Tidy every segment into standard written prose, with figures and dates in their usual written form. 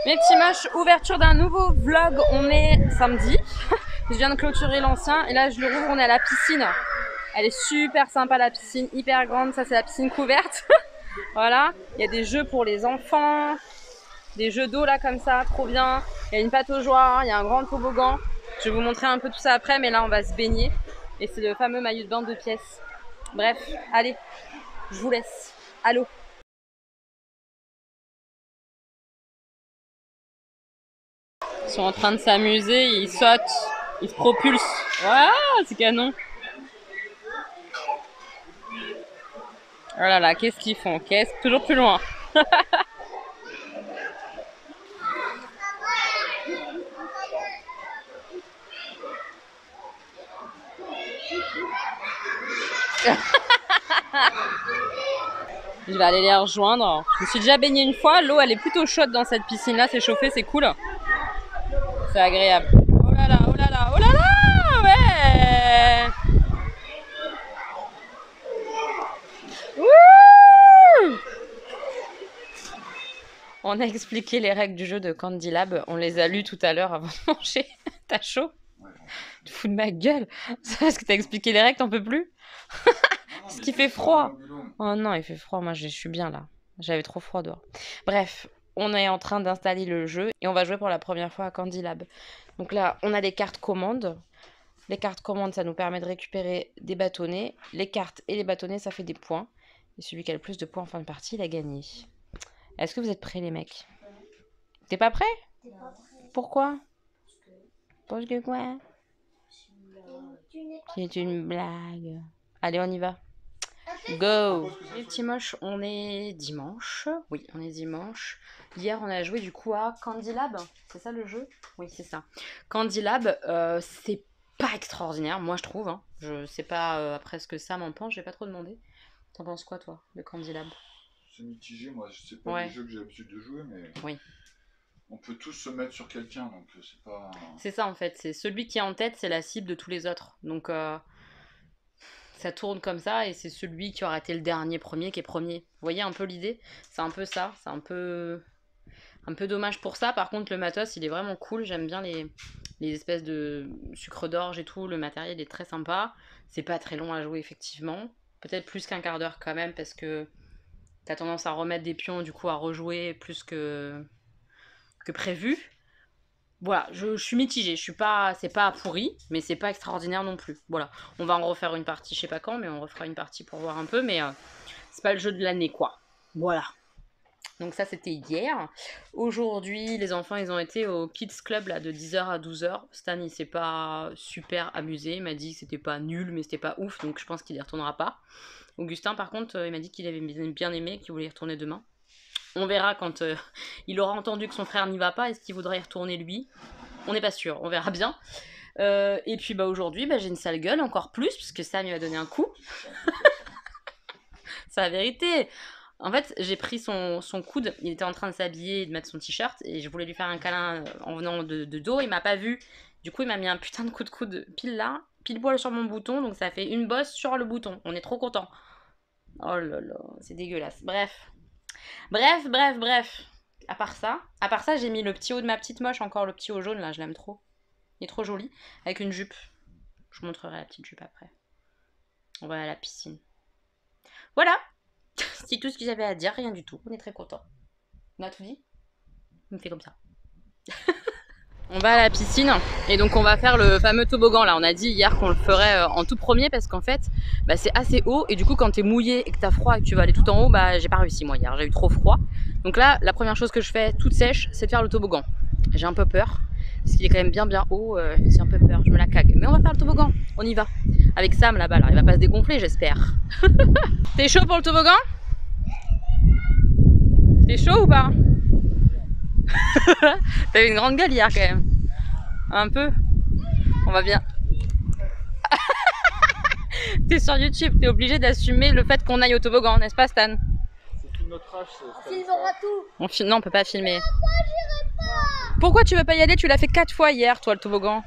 Mes petits moches, ouverture d'un nouveau vlog. On est samedi. Je viens de clôturer l'ancien et là je le rouvre, on est à la piscine. Elle est super sympa la piscine, hyper grande. Ça c'est la piscine couverte. Voilà, il y a des jeux pour les enfants, des jeux d'eau là comme ça, trop bien. Il y a une pataugeoire, il y a un grand toboggan. Je vais vous montrer un peu tout ça après, mais là on va se baigner. Et c'est le fameux maillot de bain 2 pièces. Bref, allez, je vous laisse. À l'eau. Ils sont en train de s'amuser, ils sautent, ils se propulsent. Waouh, c'est canon. Oh là là, qu'est-ce qu'ils font? Toujours plus loin. Je vais aller les rejoindre. Je me suis déjà baignée une fois. L'eau, elle est plutôt chaude dans cette piscine-là. C'est chauffé, c'est cool. C'est agréable. Oh là là, oh là là, oh là là, ouais. Wouh! On a expliqué les règles du jeu de Candy Lab. On les a lues tout à l'heure avant de manger. T'as chaud? Tu te fous de ma gueule. C'est parce que t'as expliqué les règles, t'en peux plus? Parce qu'il fait froid. Oh non, il fait froid. Moi, je suis bien là. J'avais trop froid dehors. Bref, on est en train d'installer le jeu et on va jouer pour la première fois à Candy Lab. Donc là, on a les cartes commandes. Les cartes commandes, ça nous permet de récupérer des bâtonnets. Les cartes et les bâtonnets, ça fait des points. Et celui qui a le plus de points en fin de partie, il a gagné. Est-ce que vous êtes prêts, les mecs? T'es pas prêt? Pourquoi? Parce que quoi? C'est une blague. Allez, on y va. Go! Les petits moches, on est dimanche. Oui, on est dimanche. Hier, on a joué du coup à Candy Lab. C'est ça le jeu? Oui, c'est ça. Candy Lab, c'est pas extraordinaire, moi je trouve. Hein. Je sais pas après ce que Sam en pense, j'ai pas trop demandé. T'en penses quoi, toi, de Candy Lab? C'est mitigé, moi, c'est pas des jeux que j'ai l'habitude de jouer, mais. Oui. On peut tous se mettre sur quelqu'un, donc c'est pas. C'est ça en fait, c'est celui qui est en tête, c'est la cible de tous les autres. Donc ça tourne comme ça et c'est celui qui aura été le dernier premier qui est premier. Vous voyez un peu l'idée? C'est un peu ça, c'est un peu dommage pour ça. Par contre, le matos, il est vraiment cool. J'aime bien les espèces de sucre d'orge et tout. Le matériel est très sympa. C'est pas très long à jouer, effectivement. Peut-être plus qu'un quart d'heure quand même parce que t'as tendance à remettre des pions, du coup à rejouer plus que prévu. Voilà, je suis mitigée, c'est pas pourri, mais c'est pas extraordinaire non plus. Voilà, on va en refaire une partie, je sais pas quand, mais on refera une partie pour voir un peu, mais c'est pas le jeu de l'année, quoi. Voilà. Donc ça, c'était hier. Aujourd'hui, les enfants, ils ont été au Kids Club là, de 10h à 12h. Stan, il s'est pas super amusé, il m'a dit que c'était pas nul, mais c'était pas ouf, donc je pense qu'il y retournera pas. Augustin, par contre, il m'a dit qu'il avait bien aimé, qu'il voulait y retourner demain. On verra quand il aura entendu que son frère n'y va pas. Est-ce qu'il voudra y retourner lui? On n'est pas sûr, on verra bien. Et puis bah, aujourd'hui, bah, j'ai une sale gueule encore plus, puisque Sam il m'a donné un coup. C'est la vérité. En fait, j'ai pris son coude, il était en train de s'habiller et de mettre son t-shirt, et je voulais lui faire un câlin en venant de dos, il m'a pas vu. Du coup, il m'a mis un putain de coup de coude pile là, pile poil sur mon bouton, donc ça fait une bosse sur le bouton. On est trop content. Oh là là, c'est dégueulasse. Bref. À part ça, j'ai mis le petit haut de ma petite moche, encore le petit haut jaune là, je l'aime trop. Il est trop joli, avec une jupe. Je vous montrerai la petite jupe après. On va à la piscine. Voilà, c'est tout ce que j'avais à dire, rien du tout. On est très contents. On a tout dit? Il me fait comme ça. On va à la piscine et donc on va faire le fameux toboggan là. On a dit hier qu'on le ferait en tout premier parce qu'en fait bah, c'est assez haut et du coup quand t'es mouillé et que t'as froid et que tu vas aller tout en haut, bah j'ai pas réussi moi hier, j'ai eu trop froid. Donc là la première chose que je fais toute sèche c'est de faire le toboggan. J'ai un peu peur parce qu'il est quand même bien haut, j'ai un peu peur, je me la cague. Mais on va faire le toboggan, on y va. Avec Sam là-bas là, il va pas se dégonfler j'espère. T'es chaud pour le toboggan? T'es chaud ou pas? T'as eu une grande gueule hier quand même. Un peu. On va bien. T'es sur YouTube, t'es obligé d'assumer le fait qu'on aille au toboggan, n'est-ce pas Stan? C'est tout notre âge. On filmera tout. Non, on peut pas filmer. Pourquoi j'irai pas? Pourquoi tu veux pas y aller? Tu l'as fait 4 fois hier, toi, le toboggan.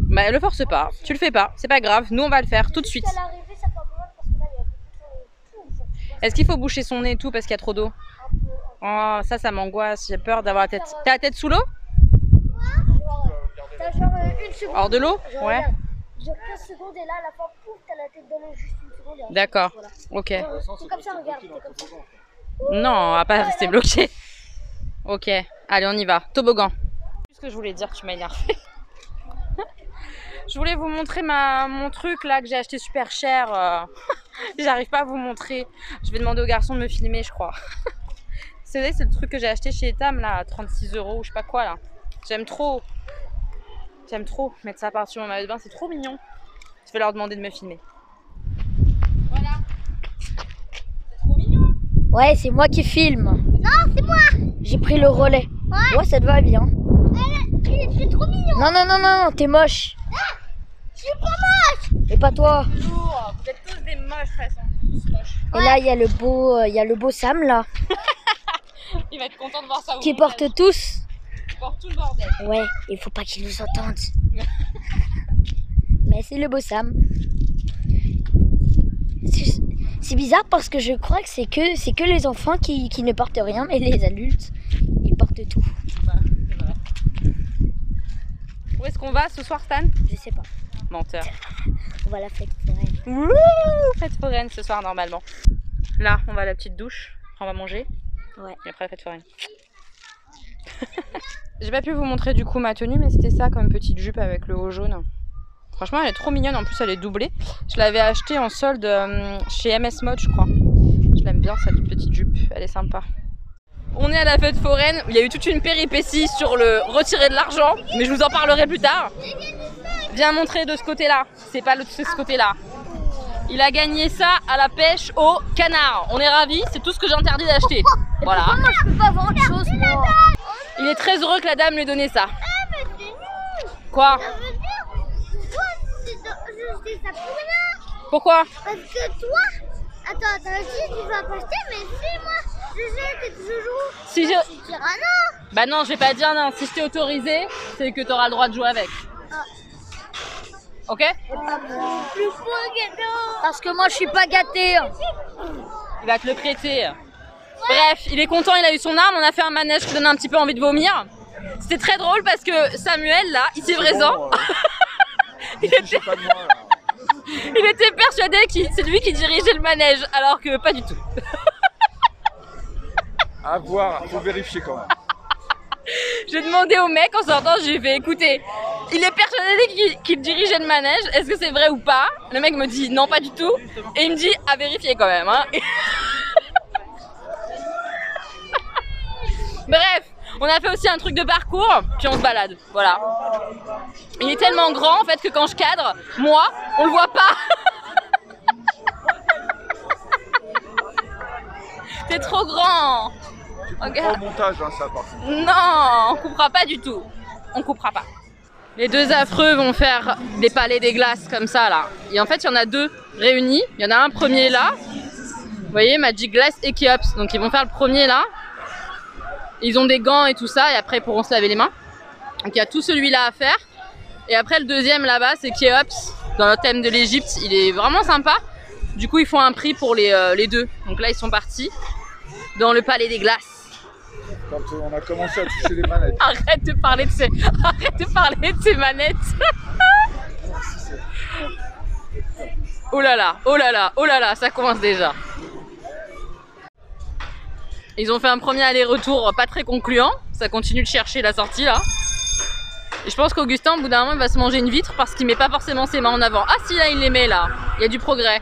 Bah le force pas, tu le fais pas, c'est pas grave, nous on va le faire tout de suite. Est-ce qu'il faut boucher son nez et tout parce qu'il y a trop d'eau? Oh, ça m'angoisse. J'ai peur d'avoir la tête. T'as la tête sous l'eau? T'as genre une seconde. Hors de l'eau? Genre, Ouais. regarde, genre 15 secondes et là, à la fin, pouf, t'as la tête dans l'eau juste une seconde. Et après, D'accord. voilà. Ok. T'es comme ça, regarde. T'es comme ça. Non, on va pas rester bloqué. Ok. Allez, on y va. Toboggan. Ce que je voulais dire, tu m'as énervé. Je voulais vous montrer mon truc là que j'ai acheté super cher. J'arrive pas à vous montrer. Je vais demander au garçon de me filmer, je crois. C'est vrai, c'est le truc que j'ai acheté chez Etam là, à 36 € ou je sais pas quoi là. J'aime trop. J'aime trop mettre ça par-dessus mon maillot de bain, c'est trop mignon. Je vais leur demander de me filmer. Voilà. C'est trop mignon. Ouais, c'est moi qui filme. Non, c'est moi. J'ai pris le relais. Ouais, ça te va bien. C'est trop mignon. Non, t'es moche. Je suis pas moche. Et pas toi. Lourd. Vous êtes tous des moches, de toute façon. Tous moches. Et là, il y a le beau Sam là, Il va être content de voir ça. qui porte tous. Il porte tout le bordel. Ouais, il faut pas qu'il nous entende. Mais c'est le beau Sam. C'est bizarre parce que je crois que c'est que les enfants qui ne portent rien, mais les adultes, ils portent tout. Bah, c'est vrai. Où est-ce qu'on va ce soir, Stan? Je sais pas. Menteur. On va à la fête foraine. Wouh, fête foraine ce soir normalement. Là, on va à la petite douche. Après, on va manger. Ouais. Et après la fête foraine. J'ai pas pu vous montrer du coup ma tenue, mais c'était ça comme petite jupe avec le haut jaune. Franchement, elle est trop mignonne. En plus, elle est doublée. Je l'avais achetée en solde chez MS Mode, je crois. Je l'aime bien cette petite jupe. Elle est sympa. On est à la fête foraine. Il y a eu toute une péripétie sur le retirer de l'argent, mais je vous en parlerai plus tard. Viens montrer de ce côté-là. C'est pas de ce côté-là. Il a gagné ça à la pêche au canard. On est ravis. C'est tout ce que j'ai interdit d'acheter. Voilà. Moi, je peux pas avoir autre chose, moi. Il est très heureux que la dame lui ait donné ça. Quoi? Pourquoi? Parce que toi, attends, t'as dit tu vas passer, mais si moi je jette et que je joue, Si je... tu diras non. Bah non, je vais pas dire non. Si je t'ai autorisé, c'est que tu auras le droit de jouer avec. Ok? Parce que moi je suis pas gâtée. Il va te le prêter. Bref, il est content, il a eu son arme. On a fait un manège qui donne un petit peu envie de vomir. C'était très drôle parce que Samuel, là, ici présent, il était persuadé que c'est lui qui dirigeait le manège, alors que pas du tout. À voir, faut vérifier quand même. J'ai demandé au mec en sortant, je lui ai fait écoutez, il est persuadé qu'il dirigeait le manège, est-ce que c'est vrai ou pas? Le mec me dit non, pas du tout. Et il me dit à vérifier quand même. Hein. Bref, on a fait aussi un truc de parcours, puis on se balade. Voilà. Il est tellement grand en fait que quand je cadre, moi, on le voit pas. T'es trop grand. Pas au montage, hein, ça par contre. Non, on coupera pas du tout. On coupera pas. Les deux affreux vont faire des palais des glaces comme ça là. Et en fait, il y en a deux réunis. Il y en a un premier là. Vous voyez, Magic Glass et Keops. Donc ils vont faire le premier là. Ils ont des gants et tout ça et après ils pourront se laver les mains. Donc il y a tout celui-là à faire. Et après le deuxième là-bas, c'est Keops dans le thème de l'Égypte. Il est vraiment sympa. Du coup, ils font un prix pour les deux. Donc là, ils sont partis dans le palais des glaces. Quand on a commencé à toucher les manettes. Arrête de parler de ces manettes. Oh là là, oh là là, oh là là, ça commence déjà. Ils ont fait un premier aller-retour pas très concluant. Ça continue de chercher la sortie là. Et je pense qu'Augustin, au bout d'un moment, il va se manger une vitre parce qu'il met pas forcément ses mains en avant. Ah si, là, il les met là. Il y a du progrès.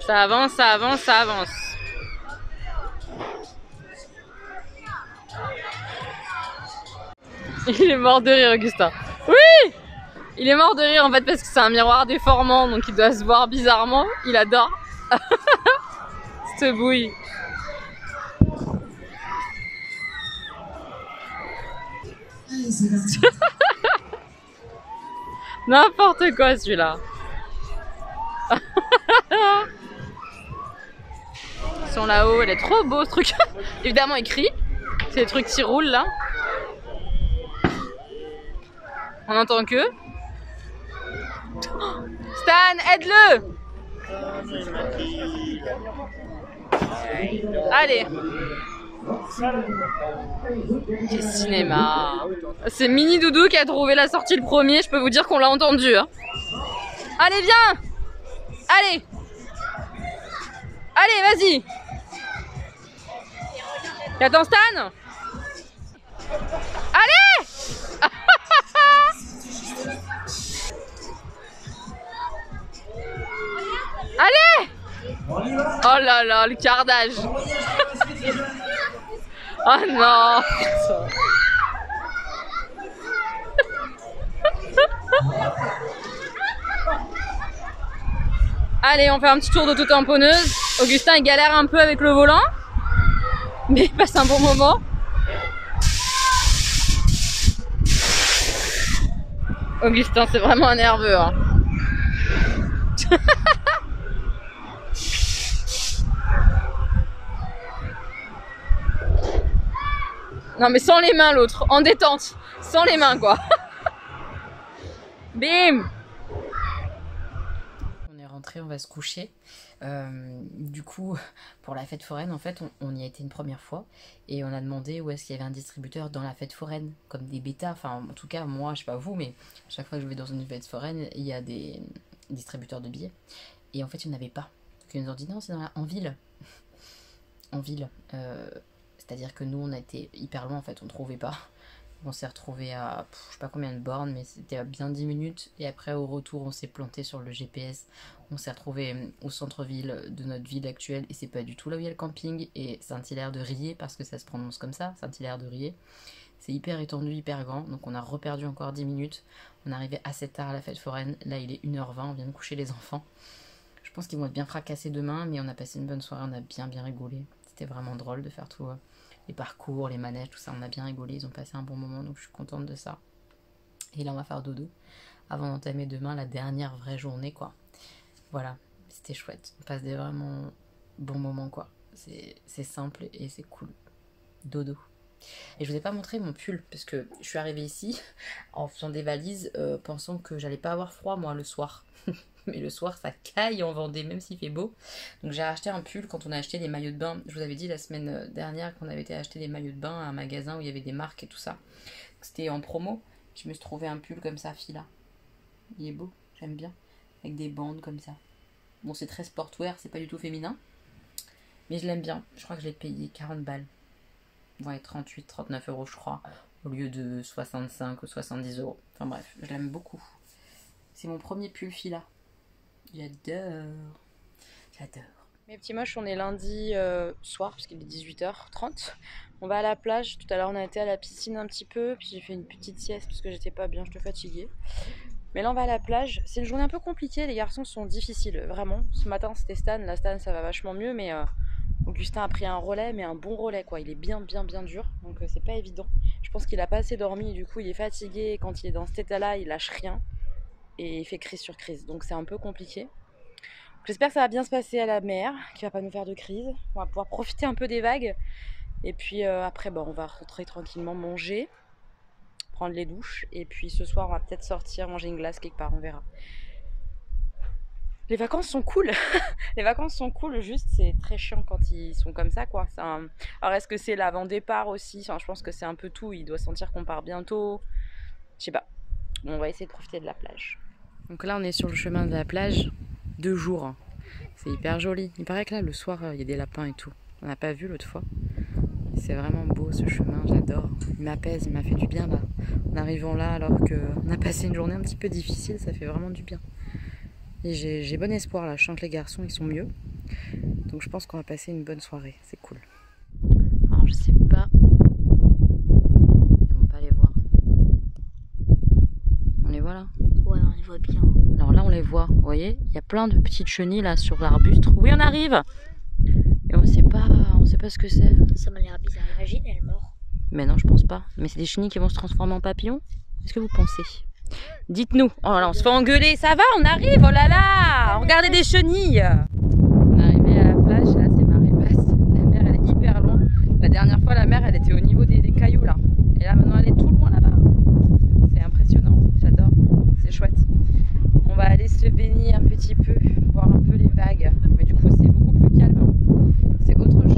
Ça avance, ça avance, ça avance. Il est mort de rire, Augustin. Oui! Il est mort de rire en fait parce que c'est un miroir déformant, donc il doit se voir bizarrement. Il adore. Cette bouille. N'importe quoi celui-là. Ils sont là-haut, elle est trop beau ce truc. Évidemment il crie. C'est des trucs qui roulent là. On entend que. Stan, aide-le! Allez. Quel cinéma. C'est Mini Doudou qui a trouvé la sortie le premier, je peux vous dire qu'on l'a entendu. Hein. Allez, viens. Allez. Allez, vas-y. T'as ton Stan? Allez. Allez. Oh là là, le cardage. Oh non. Allez, on fait un petit tour d'auto-tamponneuse. Augustin il galère un peu avec le volant, mais il passe un bon moment. Augustin c'est vraiment un nerveux. Hein. Non mais sans les mains l'autre, en détente, sans les mains quoi. Bim. On est rentré, on va se coucher. Du coup, pour la fête foraine, en fait, on y a été une première fois et on a demandé où est-ce qu'il y avait un distributeur dans la fête foraine, comme des bêtas. Enfin, en tout cas, moi, je sais pas vous, mais à chaque fois que je vais dans une fête foraine, il y a des distributeurs de billets. Et en fait, il n'y en avait pas. Donc, ils nous ont dit non, c'est en ville. En ville. C'est-à-dire que nous, on a été hyper loin, en fait, on ne trouvait pas. On s'est retrouvé à, je sais pas combien de bornes, mais c'était à bien 10 minutes. Et après, au retour, on s'est planté sur le GPS. On s'est retrouvé au centre-ville de notre ville actuelle. Et c'est pas du tout là où il y a le camping. Et Saint-Hilaire-de-Riez, parce que ça se prononce comme ça, Saint-Hilaire-de-Riez. C'est hyper étendu, hyper grand. Donc on a reperdu encore 10 minutes. On est arrivé assez tard à la fête foraine. Là, il est 1h20, on vient de coucher les enfants. Je pense qu'ils vont être bien fracassés demain. Mais on a passé une bonne soirée, on a bien rigolé. C'était vraiment drôle de faire tout... les parcours, les manèges, tout ça, on a bien rigolé, ils ont passé un bon moment, donc je suis contente de ça. Et là, on va faire dodo, avant d'entamer demain la dernière vraie journée, quoi. Voilà, c'était chouette, on passe des vraiment bons moments, quoi. C'est simple et c'est cool. Dodo. Et je vous ai pas montré mon pull, parce que je suis arrivée ici, en faisant des valises, pensant que j'allais pas avoir froid, moi, le soir. Mais le soir ça caille en Vendée même s'il fait beau. Donc j'ai acheté un pull quand on a acheté les maillots de bain. Je vous avais dit la semaine dernière qu'on avait été acheter des maillots de bain à un magasin où il y avait des marques et tout ça. C'était en promo. Je me suis trouvé un pull comme ça, fila. Il est beau, j'aime bien. Avec des bandes comme ça. Bon c'est très sportwear, c'est pas du tout féminin. Mais je l'aime bien. Je crois que je l'ai payé 40 balles. Ouais 38, 39 euros je crois. Au lieu de 65 ou 70 euros. Enfin bref, je l'aime beaucoup. C'est mon premier pull fila. J'adore. J'adore. Mes petits moches, on est lundi soir, puisqu'il est 18h30. On va à la plage. Tout à l'heure, on a été à la piscine un petit peu. Puis j'ai fait une petite sieste parce que j'étais pas bien, j'étais fatiguée. Mais là, on va à la plage. C'est une journée un peu compliquée. Les garçons sont difficiles, vraiment. Ce matin, c'était Stan. La Stan, ça va vachement mieux. Mais Augustin a pris un relais, mais un bon relais, quoi. Il est bien dur. Donc, c'est pas évident. Je pense qu'il a pas assez dormi. Du coup, il est fatigué. Et quand il est dans cet état-là, il lâche rien. Et il fait crise sur crise, donc c'est un peu compliqué. J'espère que ça va bien se passer à la mer, qu'il va pas nous faire de crise. On va pouvoir profiter un peu des vagues. Et puis après, on va rentrer tranquillement manger, prendre les douches. Et puis ce soir, on va peut-être sortir, manger une glace quelque part, on verra. Les vacances sont cool. Les vacances sont cool, juste c'est très chiant quand ils sont comme ça, quoi. Alors est-ce que c'est l'avant-départ aussi? Enfin, je pense que c'est un peu tout. Il doit sentir qu'on part bientôt. Je sais pas. On va essayer de profiter de la plage. Donc là, on est sur le chemin de la plage, 2 jours. C'est hyper joli. Il paraît que là, le soir, il y a des lapins et tout. On n'a pas vu l'autre fois. C'est vraiment beau ce chemin, j'adore. Il m'apaise, il m'a fait du bien là. En arrivant là, alors qu'on a passé une journée un petit peu difficile, ça fait vraiment du bien. Et j'ai bon espoir là. Je sens que les garçons, ils sont mieux. Donc je pense qu'on va passer une bonne soirée. C'est cool. Alors je sais pas. Ils vont pas les voir. On les voit là? Ouais, on les voit bien. Alors là, on les voit, vous voyez, il y a plein de petites chenilles là sur l'arbuste. Oui, on arrive. Et on sait pas ce que c'est. Ça m'a l'air bizarre. Imagine, elle est morte. Mais non, je pense pas. Mais c'est des chenilles qui vont se transformer en papillons. Est-ce que vous pensez? Dites-nous. Oh là, on se fait engueuler. Ça va, on arrive. Oh là là, regardez des chenilles. On est arrivé à la plage. Là, c'est marée basse. La mer, elle est hyper loin. La dernière fois, la mer, elle était au niveau des cailloux là. Et là, maintenant, elle est tout loin là-bas. C'est impressionnant. J'adore. C'est chouette. On va aller se baigner un petit peu, voir un peu les vagues. Mais du coup, c'est beaucoup plus calme. C'est autre chose.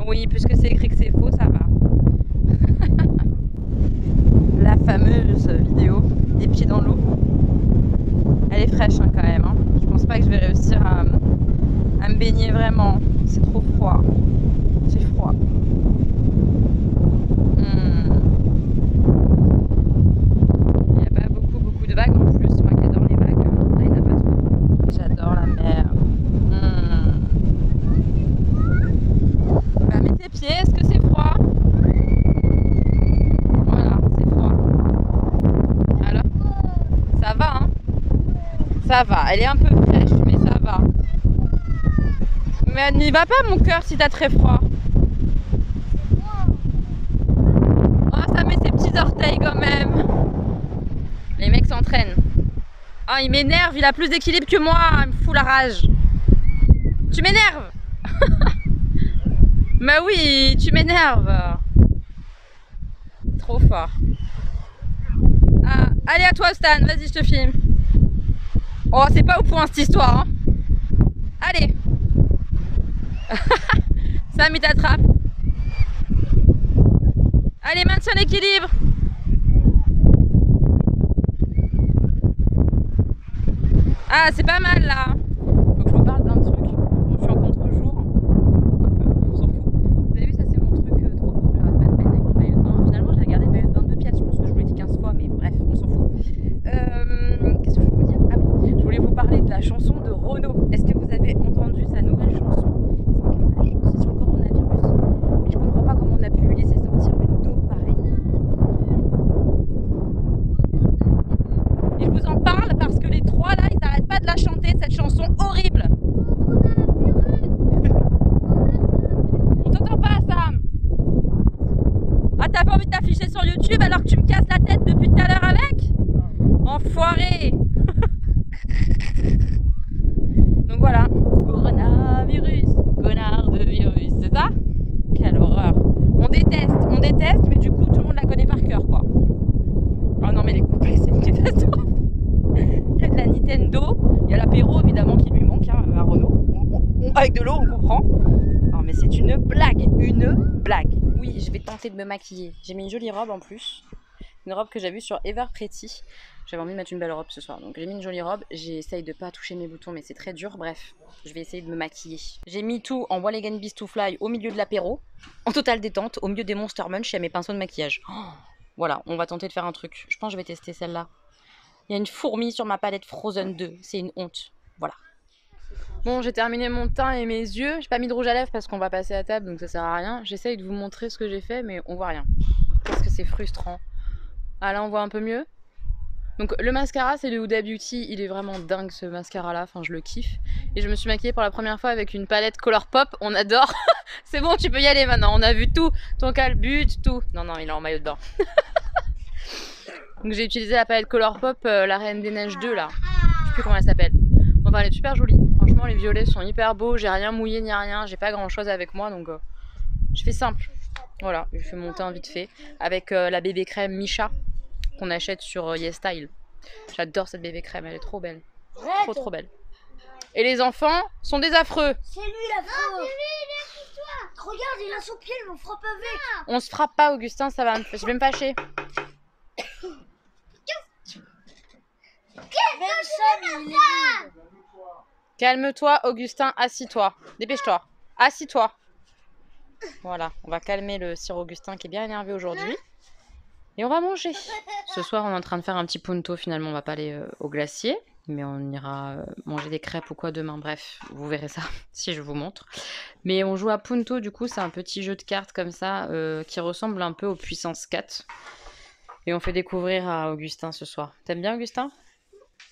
Oui, puisque c'est écrit que c'est faux, ça va. La fameuse vidéo des pieds dans l'eau. Elle est fraîche hein, quand même. Hein. Je pense pas que je vais réussir à me baigner vraiment. C'est trop froid. J'ai froid. Il n'y a pas beaucoup de vagues en plus. Moi qui adore les vagues, là il n'y en a pas trop. J'adore la mer. Bah, mets tes pieds, est-ce que c'est froid? Voilà, c'est froid. Alors, ça va hein? Ça va, elle est un peu fraîche, mais ça va. Mais n'y va pas mon cœur si t'as très froid. Oh, ça met ses petits orteils quand même. Les mecs s'entraînent. Oh, il m'énerve, il a plus d'équilibre que moi, il me fout la rage. Tu m'énerves. Bah oui, tu m'énerves. Trop fort. Ah, allez à toi Stan, vas-y je te filme. Oh, c'est pas au point cette histoire. Hein. Allez. Sam il t'attrape. Allez, maintiens l'équilibre. Ah, c'est pas mal là. Faut que je vous parle d'un truc. Je suis en contre-jour. Un peu, on s'en fout. Vous avez vu, ça c'est mon truc trop beau que j'arrête pas de mettre avec mon maillot de bain. Finalement, j'ai regardé le maillot de bain de 2 pièces. Je pense que je vous l'ai dit 15 fois, mais bref, on s'en fout. Qu'est-ce que je voulais vous dire? Ah oui, je voulais vous parler de la chanson de Renaud. Est-ce que vous avez entendu sa nouvelle chanson? C'est sur le coronavirus. Mais je comprends pas comment on a pu lui laisser sortir une dope pareille. Et je vous en parle parce que les trois là, ils n'arrêtent pas de la chanter, cette chanson horrible. On t'entend pas, Sam. Ah, t'as pas envie de t'afficher sur YouTube alors que tu me casses la tête depuis tout à l'heure avec? Enfoiré. Donc voilà, coronavirus, connard de virus, c'est ça? Quelle horreur. On déteste, mais du coup tout le monde la connaît par cœur quoi. Oh non mais les couplets c'est une catastrophe. Il y a de la Nintendo, il y a l'apéro évidemment qui lui manque hein, à Renaud. Avec de l'eau on comprend. Non mais c'est une blague, Oui, je vais tenter de me maquiller. J'ai mis une jolie robe en plus. Une robe que j'ai vue sur Ever Pretty. J'avais envie de mettre une belle robe ce soir, donc j'ai mis une jolie robe. J'essaye de pas toucher mes boutons, mais c'est très dur. Bref, je vais essayer de me maquiller. J'ai mis tout en One Again Beast to Fly au milieu de l'apéro, en totale détente, au milieu des Monster Munch et à mes pinceaux de maquillage. Oh, voilà, on va tenter de faire un truc. Je pense que je vais tester celle-là. Il y a une fourmi sur ma palette Frozen 2, c'est une honte. Voilà. Bon, j'ai terminé mon teint et mes yeux. J'ai pas mis de rouge à lèvres parce qu'on va passer à table, donc ça sert à rien. J'essaye de vous montrer ce que j'ai fait, mais on voit rien. Parce que c'est frustrant. Ah là, on voit un peu mieux. Donc le mascara c'est le Huda Beauty, il est vraiment dingue ce mascara là, enfin je le kiffe. Et je me suis maquillée pour la première fois avec une palette Colourpop, on adore. C'est bon, tu peux y aller maintenant, on a vu tout, ton calbut, tout. Non, il est en maillot de bain. Donc j'ai utilisé la palette Colourpop, la Reine des Neiges 2 là, je sais plus comment elle s'appelle. Enfin elle est super jolie, franchement les violets sont hyper beaux, j'ai rien mouillé ni rien, j'ai pas grand chose avec moi donc je fais simple. Voilà, je fais mon teint vite fait avec la bébé crème Misha qu'on achète sur YesStyle. J'adore cette bébé crème, elle est trop belle. Trop belle. Et les enfants sont des affreux. C'est lui l'affreux. Regarde, il a son pied, il me frappe avec. On se frappe pas, Augustin, ça va je vais me fâcher. Calme-toi, Augustin, assis-toi. Dépêche-toi. Assis-toi. Voilà, on va calmer le sir Augustin qui est bien énervé aujourd'hui. Et on va manger. Ce soir, on est en train de faire un petit punto. Finalement, on va pas aller au glacier. Mais on ira manger des crêpes ou quoi demain. Bref, vous verrez ça si je vous montre. Mais on joue à punto. Du coup, c'est un petit jeu de cartes comme ça qui ressemble un peu au puissance 4. Et on fait découvrir à Augustin ce soir. T'aimes bien, Augustin?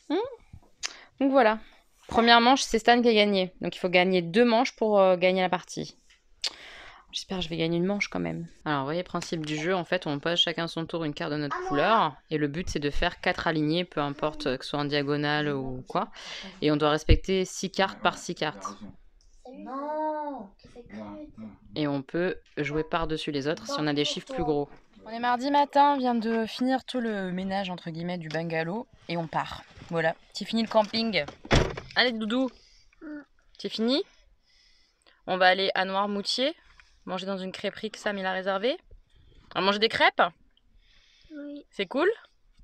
Donc voilà. Première manche, c'est Stan qui a gagné. Donc il faut gagner 2 manches pour gagner la partie. J'espère que je vais gagner une manche quand même. Alors, vous voyez le principe du jeu, en fait, on pose chacun son tour une carte de notre couleur. Et le but, c'est de faire 4 alignés, peu importe que ce soit en diagonale ou quoi. Et on doit respecter 6 cartes par 6 cartes. Non. Et on peut jouer par-dessus les autres si on a des chiffres plus gros. On est mardi matin, on vient de finir tout le ménage, entre guillemets, du bungalow. Et on part. Voilà, c'est fini le camping. Allez, Doudou. C'est fini? On va aller à Noirmoutier. Manger dans une crêperie que Sam il a réservé. On va manger des crêpes? Oui. C'est cool?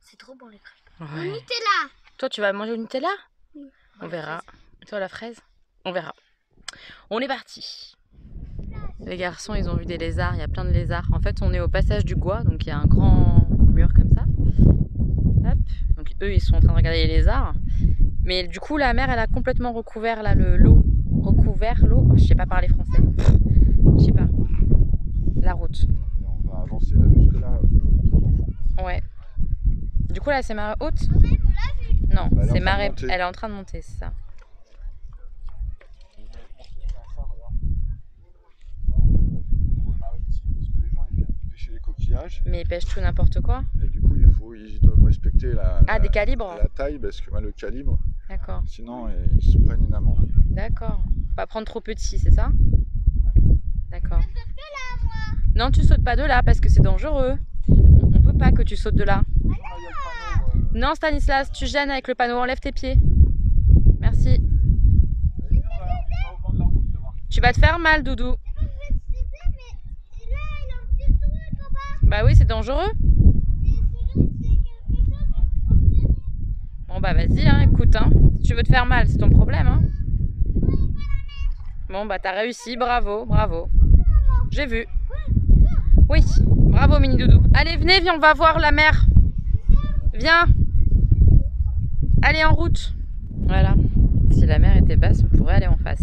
C'est trop bon les crêpes. Ouais. Au Nutella. Toi, tu vas manger au Nutella? Oui. On verra. Toi, la fraise? On verra. On est parti. Les garçons, ils ont vu des lézards. Il y a plein de lézards. En fait, on est au passage du Gois, donc il y a un grand mur comme ça. Hop. Donc eux, ils sont en train de regarder les lézards. Mais du coup, la mer, elle a complètement recouvert là l'eau. Recouvert l'eau. Je sais pas parler français. Je sais pas. La route. On va avancer là jusque là. Ouais. Du coup, là, c'est marée haute? Non, Bah, c'est marée. Elle est en train de monter, c'est ça. Mais ils pêchent tout n'importe quoi. Et du coup, ils doivent respecter des calibres. La taille, parce que le calibre. D'accord. Sinon, ils se prennent une amende. D'accord. Pas prendre trop petit, c'est ça? D'accord. Non, tu sautes pas de là parce que c'est dangereux. On veut pas que tu sautes de là. Non, Stanislas, tu gênes avec le panneau. Enlève tes pieds. Merci. Tu vas te faire mal, Doudou. Bah oui, c'est dangereux. Bon bah vas-y, hein, écoute, hein. Si tu veux te faire mal, c'est ton problème, hein. Bon bah t'as réussi, bravo, bravo. J'ai vu. Oui, bravo mini Doudou. Allez, venez, viens, on va voir la mer. Viens. Allez, en route. Voilà. Si la mer était basse, on pourrait aller en face.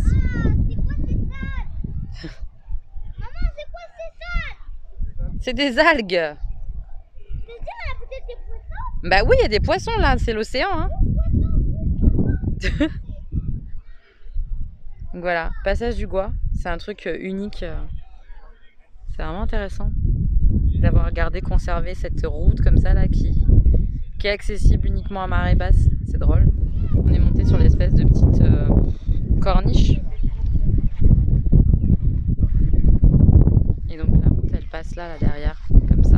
C'est des algues. Bah oui, il y a des poissons là, c'est l'océan. Hein. Donc voilà, passage du Gois, c'est un truc unique. C'est vraiment intéressant d'avoir gardé, conservé cette route comme ça là qui est accessible uniquement à marée basse. C'est drôle. On est monté sur l'espèce de petite corniche. Et donc la route elle passe là derrière, comme ça.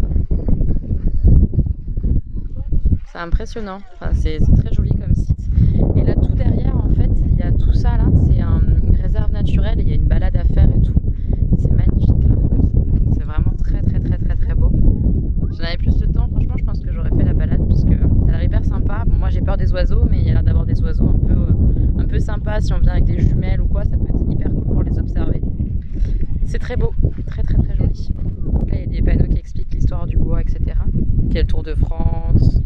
C'est impressionnant, enfin, c'est très joli comme site. Et là tout derrière en fait, il y a tout ça là, c'est une réserve naturelle, il y a une balade à faire et tout. C'est magnifique là. C'est vraiment très beau. Si j'en avais plus de temps, franchement je pense que j'aurais fait la balade parce que ça a l'air hyper sympa. Bon, moi j'ai peur des oiseaux, mais il y a l'air d'avoir des oiseaux un peu sympas. Si on vient avec des jumelles ou quoi, ça peut être hyper cool pour les observer. C'est très beau, très joli. Là il y a des panneaux qui expliquent l'histoire du Gois, etc. Quel Tour de France.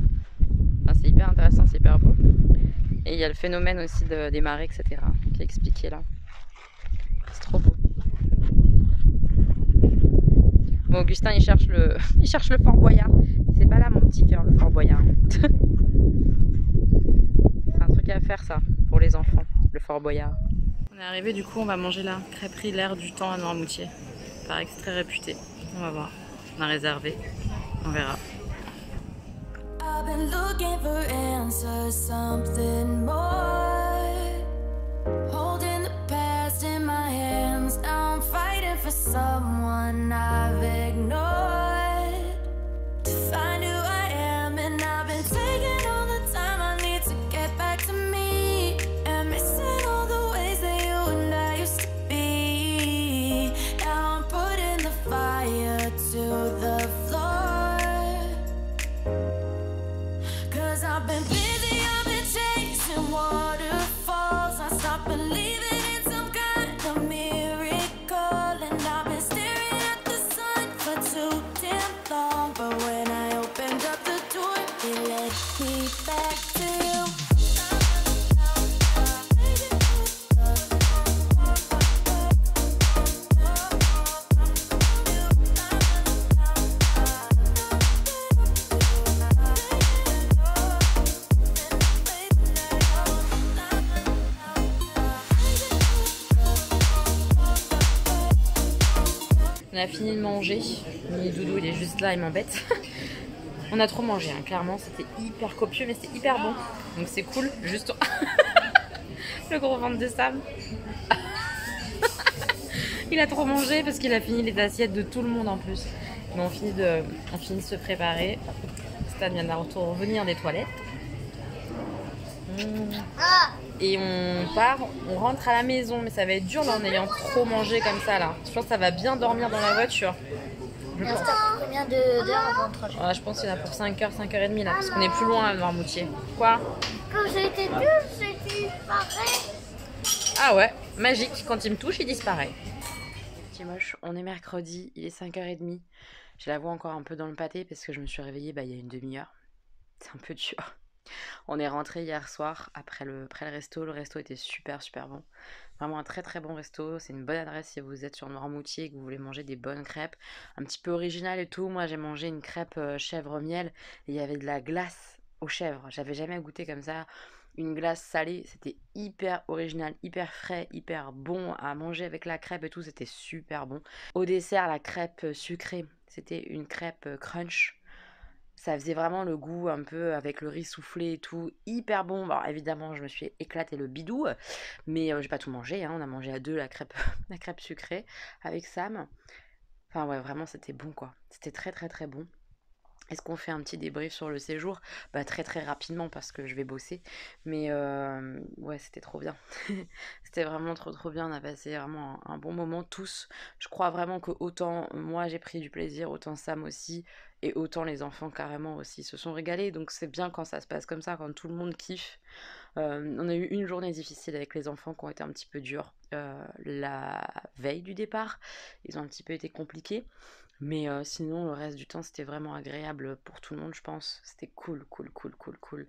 Enfin, c'est hyper intéressant, c'est hyper beau. Et il y a le phénomène aussi des marées, etc. qui est expliqué là. C'est trop beau. Bon, Augustin il cherche le Fort Boyard. C'est pas là mon petit cœur, le Fort Boyard. C'est un truc à faire ça, pour les enfants, le Fort Boyard. On est arrivé, du coup on va manger là, crêperie L'Air du Temps à Noirmoutier. Il paraît que c'est très réputé. On va voir. On a réservé. On verra. I've been looking for answers, something more. Holding the past in my hands, now I'm fighting for someone I've ignored. To find who I am, and I've been taking all the time I need to get back to me. And missing all the ways that you and I used to be. Now I'm putting the fire to the floor. I've been busy, I've been chasing waterfalls. I stopped believing in some kind of miracle. And I've been staring at the sun for too damn long. But when I opened up the door, it led me back to you. On a fini de manger. Mini Doudou il est juste là, il m'embête. On a trop mangé, hein. Clairement c'était hyper copieux mais c'était hyper bon. Donc c'est cool, juste le gros ventre de Sam. Il a trop mangé parce qu'il a fini les assiettes de tout le monde en plus. Mais on finit de se préparer. Stan vient de revenir des toilettes. et on part, on rentre à la maison. Mais ça va être dur là en ayant trop mangé comme ça là. Je pense que ça va bien dormir dans la voiture. Il reste combien d'heures avant le trajet? Ouais, je pense qu'il y en a pour 5h, 5h30 là, parce qu'on est plus loin à Noirmoutier. Quoi? Quand j'ai été dur, j'ai disparu. Ah ouais, magique, quand il me touche, il disparaît. Petit moche, on est mercredi, il est 5h30. J'ai la voix encore un peu dans le pâté parce que je me suis réveillée il y a une demi-heure. C'est un peu dur. On est rentré hier soir après le resto. Le resto était super super bon. Vraiment un très très bon resto. C'est une bonne adresse si vous êtes sur Noirmoutier et que vous voulez manger des bonnes crêpes. Un petit peu original et tout. Moi j'ai mangé une crêpe chèvre miel et il y avait de la glace aux chèvres. J'avais jamais goûté comme ça. Une glace salée, c'était hyper original, hyper frais, hyper bon à manger avec la crêpe et tout, c'était super bon. Au dessert, la crêpe sucrée, c'était une crêpe crunch. Ça faisait vraiment le goût un peu avec le riz soufflé et tout, hyper bon. Alors évidemment, je me suis éclaté le bidou, mais j'ai pas tout mangé, hein. On a mangé à deux la crêpe, la crêpe sucrée avec Sam. Enfin ouais, vraiment c'était bon quoi. C'était très très très bon. Est-ce qu'on fait un petit débrief sur le séjour? Bah très très rapidement parce que je vais bosser. Mais ouais, c'était trop bien. C'était vraiment trop trop bien. On a passé vraiment un bon moment tous. Je crois vraiment que autant moi j'ai pris du plaisir, autant Sam aussi, et autant les enfants carrément aussi se sont régalés. Donc c'est bien quand ça se passe comme ça, quand tout le monde kiffe. On a eu une journée difficile avec les enfants qui ont été un petit peu durs. La veille du départ, ils ont un petit peu été compliqués. Mais sinon, le reste du temps, c'était vraiment agréable pour tout le monde, je pense. C'était cool, cool, cool, cool, cool.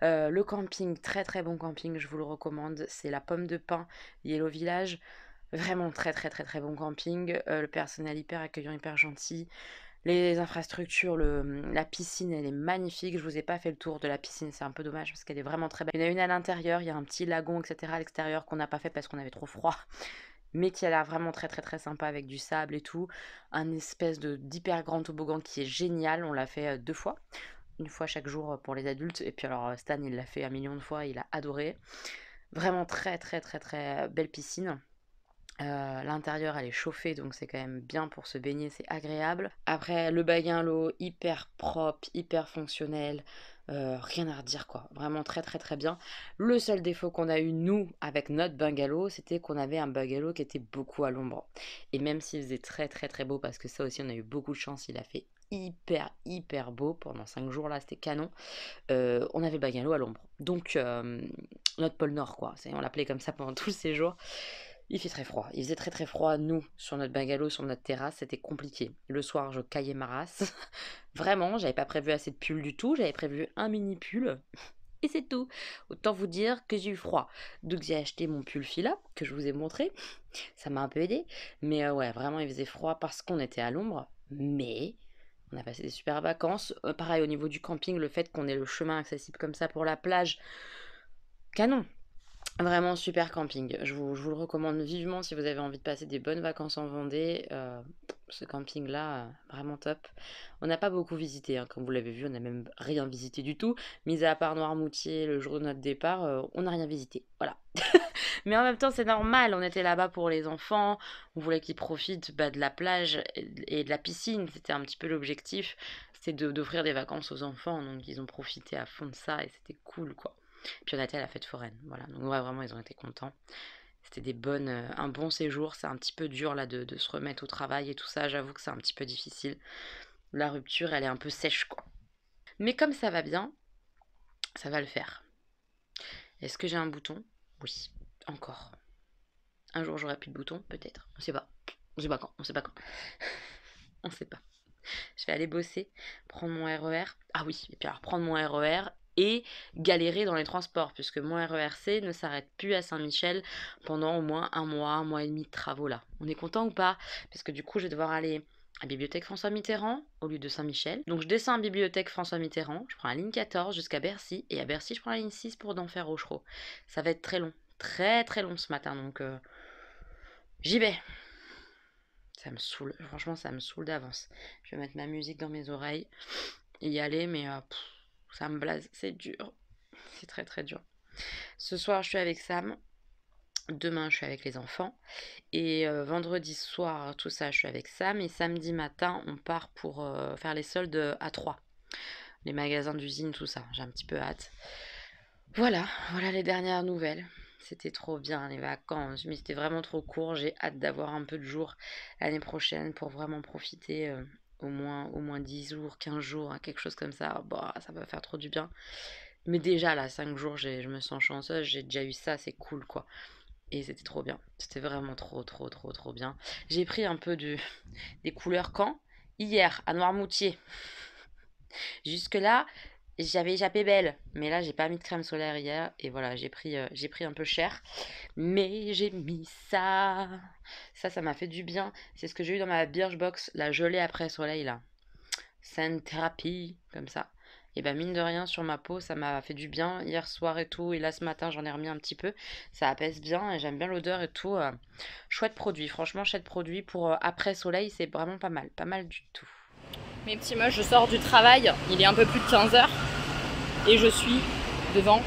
Le camping, très très bon camping, je vous le recommande. C'est la Pomme de Pin, Yellow Village. Vraiment très très très très bon camping. Le personnel hyper accueillant, hyper gentil. Les infrastructures, la piscine, elle est magnifique. Je vous ai pas fait le tour de la piscine, c'est un peu dommage parce qu'elle est vraiment très belle. Il y en a une à l'intérieur, il y a un petit lagon, etc. à l'extérieur qu'on n'a pas fait parce qu'on avait trop froid. Mais qui a l'air vraiment très très très sympa avec du sable et tout. Un espèce d'hyper grand toboggan qui est génial. On l'a fait 2 fois. Une fois chaque jour pour les adultes. Et puis alors Stan, il l'a fait 1 million de fois. Il a adoré. Vraiment très très très très belle piscine. L'intérieur elle est chauffée donc c'est quand même bien pour se baigner, c'est agréable. Après le bungalow hyper propre, hyper fonctionnel, rien à redire quoi, vraiment très très très bien. Le seul défaut qu'on a eu nous avec notre bungalow, c'était qu'on avait un bungalow qui était beaucoup à l'ombre. Et même s'il faisait très très très beau, parce que ça aussi on a eu beaucoup de chance, il a fait hyper hyper beau pendant 5 jours là, c'était canon. On avait le bungalow à l'ombre. Donc notre pôle Nord quoi, on l'appelait comme ça pendant tout le séjour. Il fait très froid, il faisait très très froid, nous, sur notre bungalow, sur notre terrasse, c'était compliqué. Le soir, je caillais ma race. Vraiment, j'avais pas prévu assez de pull du tout, j'avais prévu un mini pull. Et c'est tout. Autant vous dire que j'ai eu froid. Donc j'ai acheté mon pull fila, que je vous ai montré. Ça m'a un peu aidé. Mais ouais, vraiment, il faisait froid parce qu'on était à l'ombre. Mais on a passé des super vacances. Pareil, au niveau du camping, le fait qu'on ait le chemin accessible comme ça pour la plage, canon. Vraiment super camping, je vous le recommande vivement si vous avez envie de passer des bonnes vacances en Vendée. Ce camping là, vraiment top. On n'a pas beaucoup visité, hein, comme vous l'avez vu, on n'a même rien visité du tout. Mis à part Noirmoutier le jour de notre départ, on n'a rien visité, voilà. Mais en même temps c'est normal, on était là-bas pour les enfants, on voulait qu'ils profitent de la plage et de la piscine, c'était un petit peu l'objectif, c'était d'offrir des vacances aux enfants, donc ils ont profité à fond de ça et c'était cool quoi. Puis on a été à la fête foraine, voilà. Donc ouais, vraiment, ils ont été contents. C'était un bon séjour. C'est un petit peu dur là de se remettre au travail et tout ça. J'avoue que c'est un petit peu difficile. La rupture, elle est un peu sèche, quoi. Mais comme ça va bien, ça va le faire. Est-ce que j'ai un bouton? Oui, encore. Un jour, j'aurai plus de bouton, peut-être. On sait pas. On sait pas quand. On sait pas quand. On sait pas. Je vais aller bosser, prendre mon RER. Ah oui, et puis alors prendre mon RER et galérer dans les transports, puisque mon RERC ne s'arrête plus à Saint-Michel pendant au moins un mois et demi de travaux là. On est content ou pas? Parce que du coup, je vais devoir aller à la bibliothèque François Mitterrand au lieu de Saint-Michel. Donc je descends à la bibliothèque François Mitterrand, je prends la ligne 14 jusqu'à Bercy, et à Bercy, je prends la ligne 6 pour d'Enfer Rochereau. Ça va être très long, très très long ce matin, donc j'y vais. Ça me saoule, franchement ça me saoule d'avance. Je vais mettre ma musique dans mes oreilles et y aller, mais ça me blase, c'est dur. C'est très très dur. Ce soir je suis avec Sam, demain je suis avec les enfants, et vendredi soir tout ça je suis avec Sam, et samedi matin on part pour faire les soldes à Troyes. Les magasins d'usine, tout ça, j'ai un petit peu hâte. Voilà, voilà les dernières nouvelles. C'était trop bien les vacances, mais c'était vraiment trop court. J'ai hâte d'avoir un peu de jours l'année prochaine pour vraiment profiter au moins 10 jours, 15 jours, hein, quelque chose comme ça. Bah, ça va faire trop du bien. Mais déjà là, 5 jours, je me sens chanceuse, j'ai déjà eu ça, c'est cool quoi. Et c'était trop bien. C'était vraiment trop, trop, trop, trop bien. J'ai pris un peu des couleurs quand? Hier, à Noirmoutier. Jusque-là, j'avais échappé belle. Mais là, j'ai pas mis de crème solaire hier. Et voilà, j'ai pris un peu cher. Mais j'ai mis ça. Ça m'a fait du bien. C'est ce que j'ai eu dans ma Birchbox, la gelée après soleil là. Scent Therapy, comme ça. Et ben mine de rien sur ma peau, ça m'a fait du bien hier soir et tout. Et là ce matin, j'en ai remis un petit peu. Ça apaise bien et j'aime bien l'odeur et tout. Chouette produit, franchement, chouette produit pour après soleil, c'est vraiment pas mal du tout. Mes petits moches, je sors du travail, il est un peu plus de 15h et je suis devant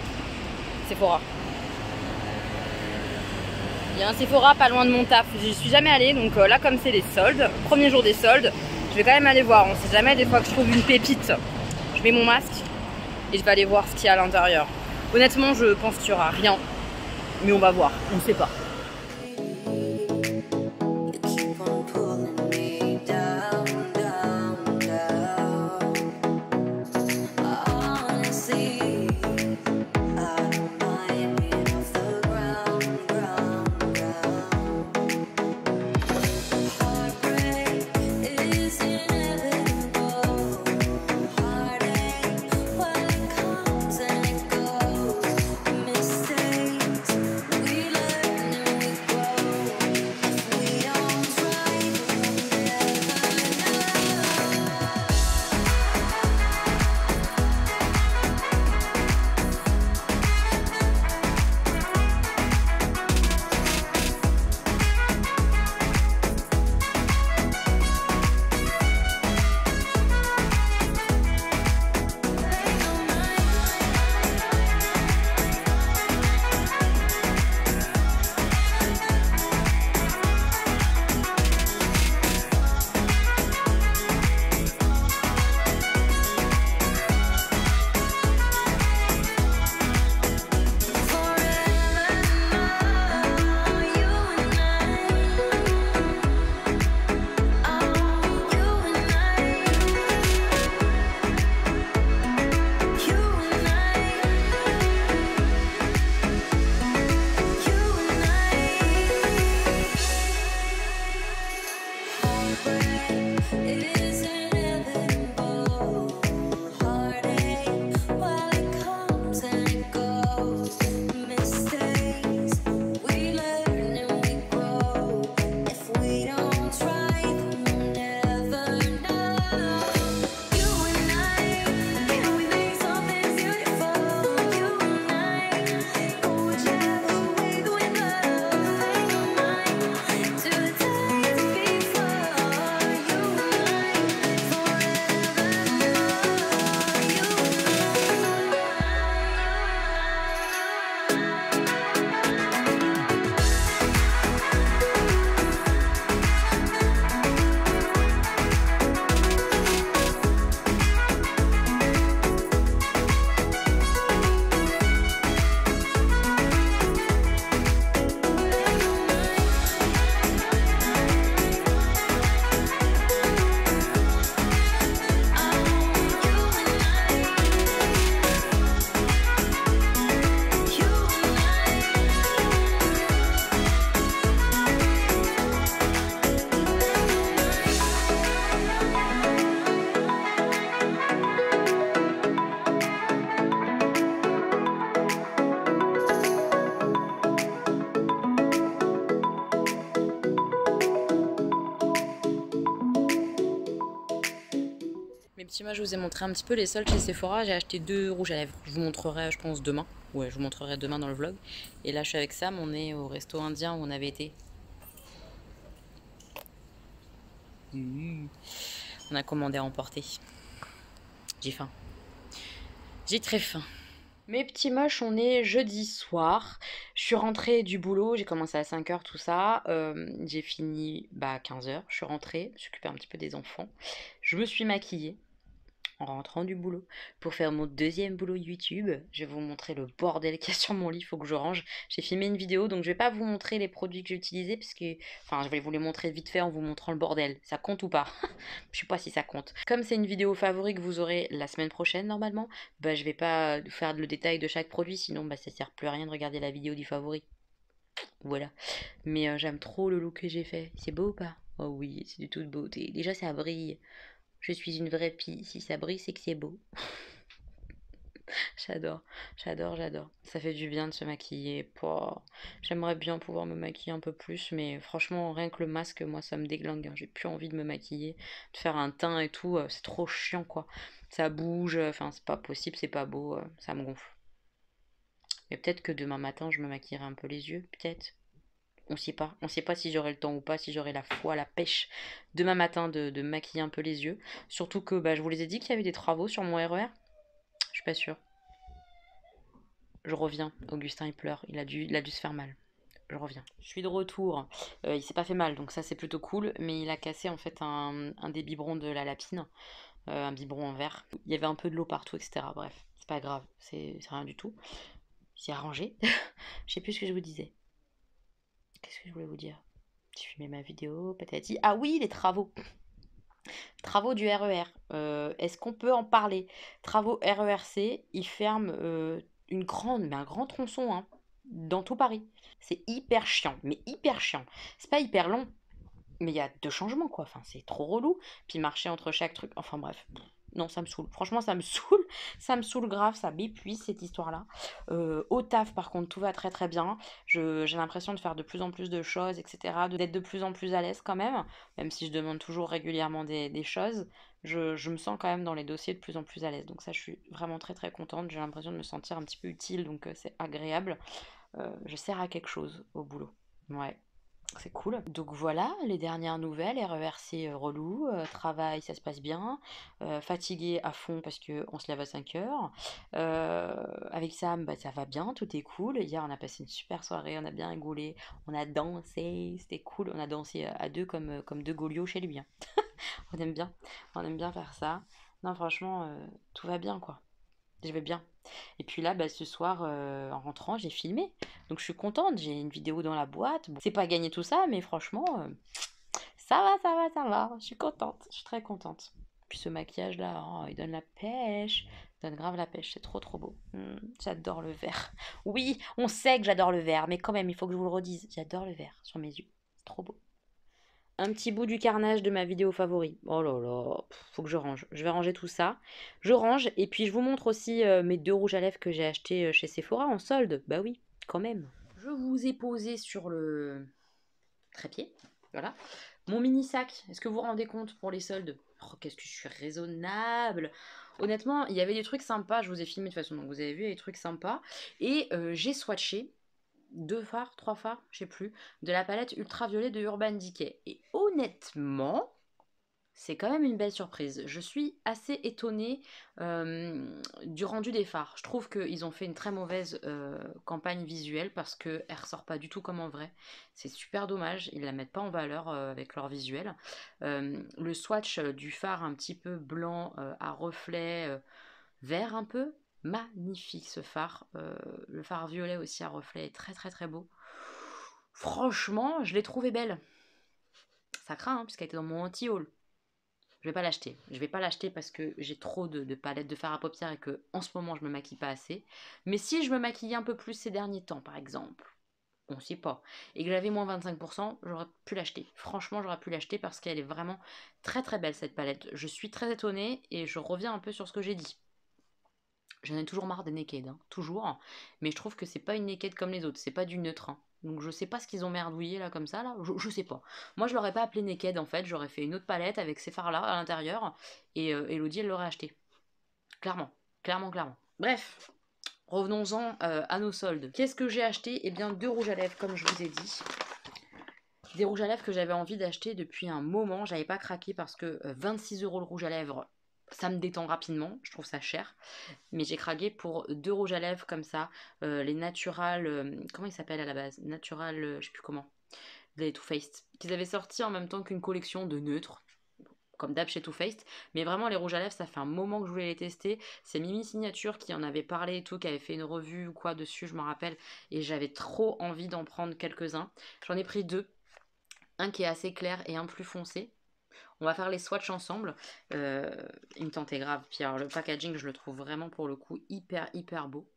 Sephora. Il y a un Sephora pas loin de mon taf, j'y suis jamais allée, donc là comme c'est les soldes, premier jour des soldes, je vais quand même aller voir, on sait jamais, des fois que je trouve une pépite, je mets mon masque et je vais aller voir ce qu'il y a à l'intérieur. Honnêtement, je pense qu'il n'y aura rien, mais on va voir, on ne sait pas. Mes petits mots, je vous ai montré un petit peu les soldes chez Sephora. J'ai acheté 2 rouges à lèvres. Je vous montrerai, je pense, demain. Ouais, je vous montrerai demain dans le vlog. Et là, je suis avec Sam. On est au resto indien où on avait été. On a commandé à emporter. J'ai faim. J'ai très faim. Mes petits moches, on est jeudi soir. Je suis rentrée du boulot, j'ai commencé à 5h, tout ça. J'ai fini à 15h. Je suis rentrée, je suis occupée un petit peu des enfants. Je me suis maquillée. en rentrant du boulot pour faire mon deuxième boulot YouTube. Je vais vous montrer le bordel qu'il y a sur mon lit, il faut que je range. J'ai filmé une vidéo donc je vais pas vous montrer les produits que j'ai utilisés parce que, enfin, je vais vous les montrer vite fait en vous montrant le bordel. Ça compte ou pas? Je sais pas si ça compte. Comme c'est une vidéo favori que vous aurez la semaine prochaine normalement, bah je vais pas faire le détail de chaque produit, sinon bah ça sert plus à rien de regarder la vidéo du favori. Voilà. Mais j'aime trop le look que j'ai fait. C'est beau ou pas? Oh oui, c'est de toute beauté. Déjà ça brille. Je suis une vraie pie. Si ça brille, c'est que c'est beau. J'adore, j'adore, j'adore. Ça fait du bien de se maquiller. Pouah. J'aimerais bien pouvoir me maquiller un peu plus, mais franchement, rien que le masque, moi, ça me déglingue, hein. J'ai plus envie de me maquiller, de faire un teint et tout. C'est trop chiant, quoi. Ça bouge, enfin, c'est pas possible, c'est pas beau, ça me gonfle. Mais peut-être que demain matin, je me maquillerai un peu les yeux, peut-être. On sait pas. On sait pas si j'aurai le temps ou pas, si j'aurai la foi, la pêche demain matin de me maquiller un peu les yeux. Surtout que bah, je vous les ai dit qu'il y avait des travaux sur mon RER. Je suis pas sûre. Je reviens. Augustin, il pleure. Il a dû se faire mal. Je reviens. Je suis de retour. Il s'est pas fait mal, donc ça c'est plutôt cool. Mais il a cassé en fait un des biberons de la lapine. Un biberon en verre. Il y avait un peu de l'eau partout, etc. Bref, c'est pas grave. C'est rien du tout. C'est arrangé. Je sais plus ce que je vous disais. Qu'est-ce que je voulais vous dire? J'ai filmé ma vidéo, patati. Ah oui, les travaux. Travaux du RER. Est-ce qu'on peut en parler? Travaux RERC, ils ferment un grand tronçon hein, dans tout Paris. C'est hyper chiant, mais hyper chiant. C'est pas hyper long, mais il y a deux changements quoi. Enfin, c'est trop relou. Puis marcher entre chaque truc. Enfin bref. Non, ça me saoule. Franchement, ça me saoule. Ça me saoule grave. Ça m'épuise cette histoire-là. Au taf, par contre, tout va très très bien. J'ai l'impression de faire de plus en plus de choses, etc. D'être de plus en plus à l'aise quand même. Même si je demande toujours régulièrement des choses. Je me sens quand même dans les dossiers de plus en plus à l'aise. Donc ça, je suis vraiment très très contente. J'ai l'impression de me sentir un petit peu utile. Donc c'est agréable. Je sers à quelque chose au boulot. Ouais. C'est cool. Donc voilà, les dernières nouvelles, RERC relou, travail ça se passe bien, fatigué à fond parce qu'on se lève à 5 heures. Avec Sam, bah, ça va bien, tout est cool. Hier on a passé une super soirée, on a bien rigolé, on a dansé, c'était cool, on a dansé à deux comme deux Golios chez lui, hein. On aime bien faire ça. Non franchement, tout va bien quoi. Je vais bien. Et puis là, bah, ce soir, en rentrant, j'ai filmé. Donc je suis contente, j'ai une vidéo dans la boîte. Bon, c'est pas gagné tout ça, mais franchement, ça va, ça va, ça va. Je suis contente, je suis très contente. Puis ce maquillage-là, oh, il donne la pêche. Il donne grave la pêche, c'est trop trop beau. J'adore le vert. Oui, on sait que j'adore le vert, mais quand même, il faut que je vous le redise. J'adore le vert sur mes yeux. C'est trop beau. Un petit bout du carnage de ma vidéo favori. Oh là là, faut que je range. Je vais ranger tout ça. Je range et puis je vous montre aussi mes deux rouges à lèvres que j'ai achetés chez Sephora en solde. Bah oui, quand même. Je vous ai posé sur le trépied. Voilà. Mon mini sac. Est-ce que vous vous rendez compte pour les soldes? Oh, qu'est-ce que je suis raisonnable. Honnêtement, il y avait des trucs sympas. Je vous ai filmé de toute façon, donc vous avez vu, il y a des trucs sympas. Et j'ai swatché 3 fards, je sais plus, de la palette ultraviolet de Urban Decay. Et honnêtement, c'est quand même une belle surprise. Je suis assez étonnée du rendu des fards. Je trouve qu'ils ont fait une très mauvaise campagne visuelle parce qu'elle ressort pas du tout comme en vrai. C'est super dommage, ils la mettent pas en valeur avec leur visuel. Le swatch du phare un petit peu blanc à reflet vert un peu, magnifique ce phare. Le phare violet aussi à reflet est très très très beau. Franchement, je l'ai trouvé belle. Ça craint, hein, puisqu'elle était dans mon anti-haul. Je vais pas l'acheter. Je vais pas l'acheter parce que j'ai trop de palettes de fard à paupières et que en ce moment je me maquille pas assez. Mais si je me maquillais un peu plus ces derniers temps, par exemple, on sait pas, et que j'avais moins 25%, j'aurais pu l'acheter. Franchement, j'aurais pu l'acheter parce qu'elle est vraiment très très belle cette palette. Je suis très étonnée et je reviens un peu sur ce que j'ai dit. J'en ai toujours marre des naked, hein, toujours. Mais je trouve que c'est pas une naked comme les autres, c'est pas du neutre, hein. Donc je sais pas ce qu'ils ont merdouillé là comme ça, là. Je sais pas. Moi je l'aurais pas appelé naked en fait, j'aurais fait une autre palette avec ces fards là à l'intérieur. Et Elodie elle l'aurait acheté. Clairement, clairement, clairement. Bref, revenons-en à nos soldes. Qu'est-ce que j'ai acheté? Eh bien 2 rouges à lèvres comme je vous ai dit. Des rouges à lèvres que j'avais envie d'acheter depuis un moment. J'avais pas craqué parce que 26 € le rouge à lèvres, ça me détend rapidement, je trouve ça cher. Mais j'ai craqué pour 2 rouges à lèvres comme ça. Les Natural, comment ils s'appellent à la base? Natural, je sais plus comment. Les Too Faced. Qu'ils avaient sorti en même temps qu'une collection de neutres. comme d'hab chez Too Faced. Mais vraiment, les rouges à lèvres, ça fait un moment que je voulais les tester. C'est Mimi Signature qui en avait parlé et tout, qui avait fait une revue ou quoi dessus, je me rappelle. Et j'avais trop envie d'en prendre quelques-uns. J'en ai pris 2. Un qui est assez clair et un plus foncé. On va faire les swatchs ensemble. Il me tentait grave. Puis alors, le packaging, je le trouve vraiment pour le coup hyper beau.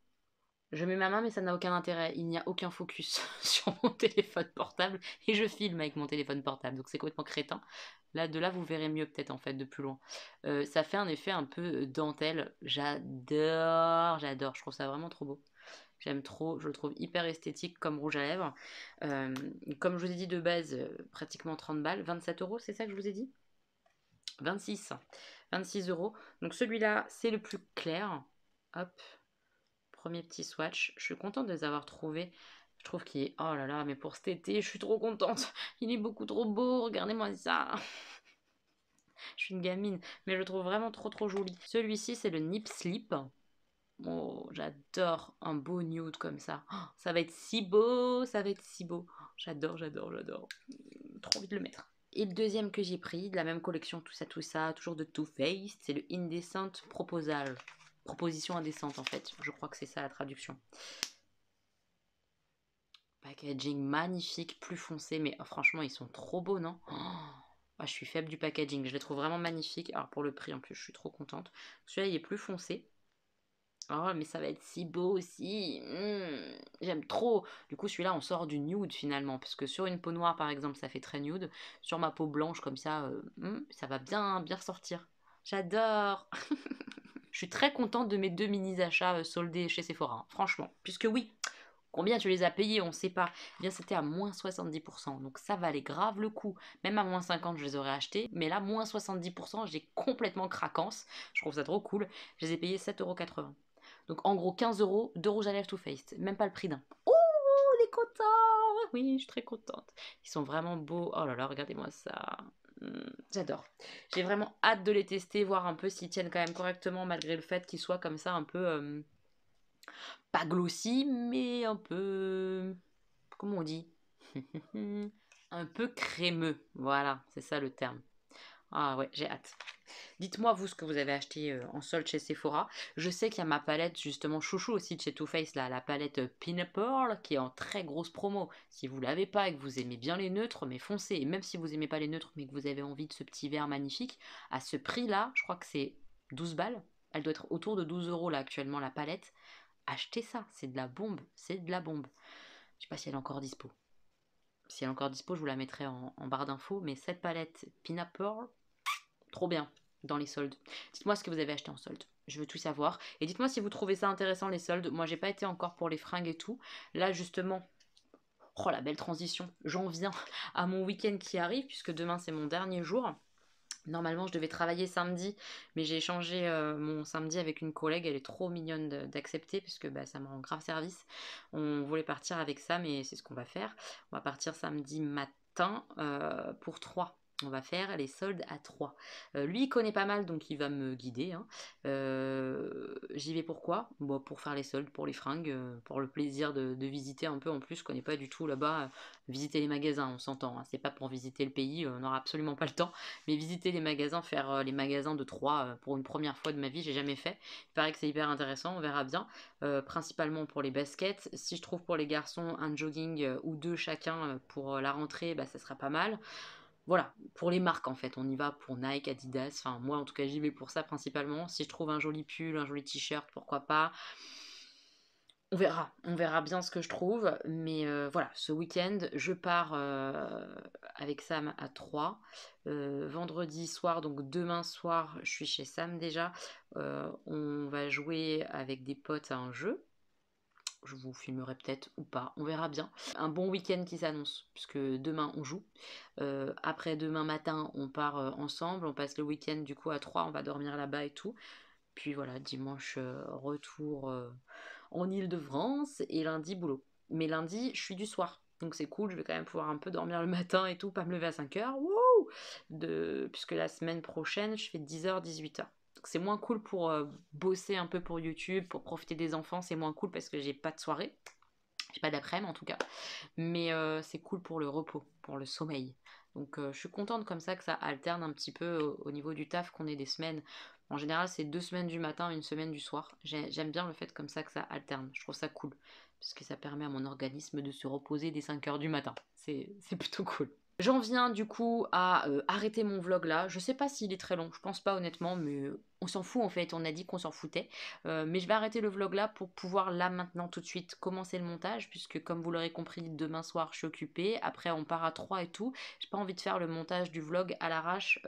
Je mets ma main, mais ça n'a aucun intérêt. Il n'y a aucun focus sur mon téléphone portable. Et je filme avec mon téléphone portable. Donc c'est complètement crétin. Là, de là, vous verrez mieux peut-être en fait de plus loin. Ça fait un effet un peu dentelle. J'adore. Je trouve ça vraiment trop beau. J'aime trop. Je le trouve hyper esthétique comme rouge à lèvres. Comme je vous ai dit de base, pratiquement 30 balles. 27 €, c'est ça que je vous ai dit 26 €. Donc celui-là, c'est le plus clair. Hop. Premier petit swatch. Je suis contente de les avoir trouvés. Je trouve qu'il est... Oh là là, mais pour cet été, je suis trop contente. Il est beaucoup trop beau. Regardez-moi ça. Je suis une gamine. Mais je le trouve vraiment trop joli. Celui-ci, c'est le Nip Slip. Oh, j'adore un beau nude comme ça. Oh, ça va être si beau. Ça va être si beau. J'adore. Trop envie de le mettre. Et le deuxième que j'ai pris, de la même collection, tout ça, toujours de Too Faced, c'est le Indecent Proposal. Proposition indécente en fait, je crois que c'est ça la traduction. Packaging magnifique, plus foncé, mais oh, franchement ils sont trop beaux, non? Oh, je suis faible du packaging, je les trouve vraiment magnifiques. Alors pour le prix en plus, je suis trop contente. Celui-là il est plus foncé. Oh mais ça va être si beau aussi. J'aime trop. Du coup celui-là on sort du nude finalement, parce que sur une peau noire par exemple ça fait très nude. Sur ma peau blanche comme ça, ça va bien ressortir. J'adore. Je suis très contente de mes 2 mini-achats soldés chez Sephora, hein, franchement. Puisque oui, combien tu les as payés, on ne sait pas. Eh bien, c'était à moins 70%, donc ça valait grave le coup. Même à moins 50, je les aurais achetés, mais là, moins 70%, j'ai complètement craquance. Je trouve ça trop cool. Je les ai payés 7,80 €. Donc en gros, 15 €, 2 rouges à lèvres Too Faced. Même pas le prix d'un. Oh, on est content. Oui, je suis très contente. Ils sont vraiment beaux. Oh là là, regardez-moi ça. J'adore. J'ai vraiment hâte de les tester, voir un peu s'ils tiennent quand même correctement malgré le fait qu'ils soient comme ça un peu pas glossy, mais un peu... Comment on dit? Un peu crémeux. Voilà, c'est ça le terme. Ah ouais, j'ai hâte. Dites-moi vous ce que vous avez acheté en solde chez Sephora. Je sais qu'il y a ma palette justement chouchou aussi de chez Too Faced, là, la palette Peanut Pearl qui est en très grosse promo. Si vous l'avez pas et que vous aimez bien les neutres, mais foncez. Et même si vous aimez pas les neutres mais que vous avez envie de ce petit verre magnifique, à ce prix-là, je crois que c'est 12 balles. Elle doit être autour de 12 € là actuellement la palette. Achetez ça, c'est de la bombe, c'est de la bombe. Je sais pas si elle est encore dispo. Si elle est encore dispo, je vous la mettrai en barre d'infos. Mais cette palette Peanut Pearl, trop bien dans les soldes. Dites-moi ce que vous avez acheté en solde. Je veux tout savoir. Et dites-moi si vous trouvez ça intéressant les soldes. Moi, j'ai pas été encore pour les fringues et tout. Là, justement, oh la belle transition. J'en viens à mon week-end qui arrive puisque demain c'est mon dernier jour. Normalement, je devais travailler samedi, mais j'ai échangé mon samedi avec une collègue. Elle est trop mignonne d'accepter, puisque bah, ça me rend grave service. On voulait partir avec ça, mais c'est ce qu'on va faire. On va partir samedi matin pour 3. On va faire les soldes à 3. Lui, il connaît pas mal, donc il va me guider. Hein. J'y vais pourquoi? Bon, pour faire les soldes, pour les fringues, pour le plaisir de visiter un peu. En plus, je connais pas du tout là-bas. Visiter les magasins, on s'entend. Hein. C'est pas pour visiter le pays, on n'aura absolument pas le temps. Mais visiter les magasins, faire les magasins de Troyes pour une première fois de ma vie, j'ai jamais fait. Il paraît que c'est hyper intéressant, on verra bien. Principalement pour les baskets. Si je trouve pour les garçons un jogging ou 2 chacun pour la rentrée, bah, ça sera pas mal. Voilà, pour les marques en fait, on y va pour Nike, Adidas, enfin moi en tout cas j'y vais pour ça principalement. Si je trouve un joli pull, un joli t-shirt, pourquoi pas. On verra bien ce que je trouve, mais voilà, ce week-end, je pars avec Sam à 3. Vendredi soir, donc demain soir, je suis chez Sam déjà. On va jouer avec des potes à un jeu. Je vous filmerai peut-être ou pas, on verra bien. Un bon week-end qui s'annonce, puisque demain on joue. Après demain matin, on part ensemble, on passe le week-end du coup à 3, on va dormir là-bas et tout. Puis voilà, dimanche, retour en Île-de-France et lundi, boulot. Mais lundi, je suis du soir. Donc c'est cool, je vais quand même pouvoir un peu dormir le matin et tout, pas me lever à 5h. Wouh, puisque la semaine prochaine, je fais 10h, 18h. C'est moins cool pour bosser un peu pour YouTube, pour profiter des enfants, c'est moins cool parce que j'ai pas de soirée. J'ai pas d'après-midi en tout cas. Mais c'est cool pour le repos, pour le sommeil. Donc je suis contente comme ça que ça alterne un petit peu au niveau du taf, qu'on ait des semaines. En général, c'est 2 semaines du matin, 1 semaine du soir. J'aime bien le fait comme ça que ça alterne. Je trouve ça cool. Parce que ça permet à mon organisme de se reposer dès 5 heures du matin. C'est plutôt cool. J'en viens du coup à arrêter mon vlog là. Je sais pas s'il est très long, je pense pas honnêtement, mais on s'en fout en fait, on a dit qu'on s'en foutait. Mais je vais arrêter le vlog là pour pouvoir là maintenant tout de suite commencer le montage, puisque comme vous l'aurez compris, demain soir je suis occupée, après on part à 3 et tout. J'ai pas envie de faire le montage du vlog à l'arrache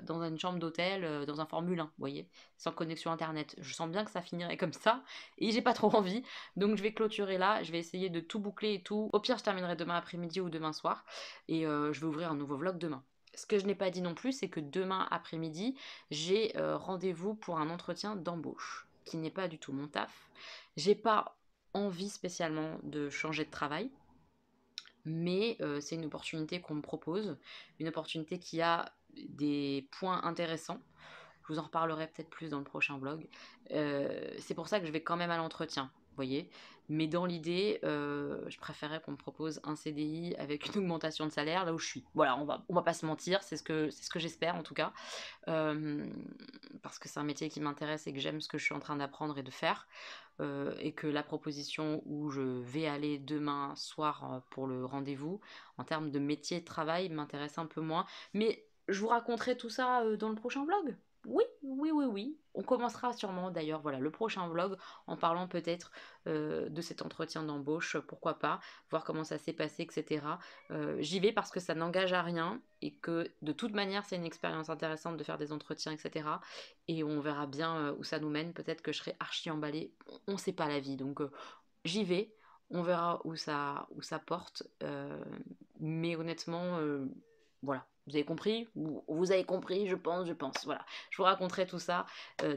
dans une chambre d'hôtel, dans un Formule 1, vous voyez, sans connexion internet. Je sens bien que ça finirait comme ça, et j'ai pas trop envie, donc je vais clôturer là, je vais essayer de tout boucler et tout. Au pire je terminerai demain après-midi ou demain soir, et je vais ouvrir un nouveau vlog demain. Ce que je n'ai pas dit non plus, c'est que demain après-midi, j'ai rendez-vous pour un entretien d'embauche, qui n'est pas du tout mon taf. J'ai pas envie spécialement de changer de travail, mais c'est une opportunité qu'on me propose, une opportunité qui a des points intéressants. Je vous en reparlerai peut-être plus dans le prochain vlog. C'est pour ça que je vais quand même à l'entretien, vous voyez. Mais dans l'idée, je préférais qu'on me propose un CDI avec une augmentation de salaire là où je suis. Voilà, on va pas se mentir, c'est ce que j'espère en tout cas. Parce que c'est un métier qui m'intéresse et que j'aime ce que je suis en train d'apprendre et de faire. Et que la proposition où je vais aller demain soir pour le rendez-vous, en termes de métier de travail, m'intéresse un peu moins. Mais je vous raconterai tout ça dans le prochain vlog. Oui, oui, oui, oui. On commencera sûrement d'ailleurs, voilà, le prochain vlog en parlant peut-être de cet entretien d'embauche, pourquoi pas, voir comment ça s'est passé, etc. J'y vais parce que ça n'engage à rien et que de toute manière c'est une expérience intéressante de faire des entretiens, etc. Et on verra bien où ça nous mène. Peut-être que je serai archi emballée. On ne sait pas la vie, donc j'y vais. On verra où ça porte. Mais honnêtement, voilà. Vous avez compris? Vous avez compris, je pense. Voilà. Je vous raconterai tout ça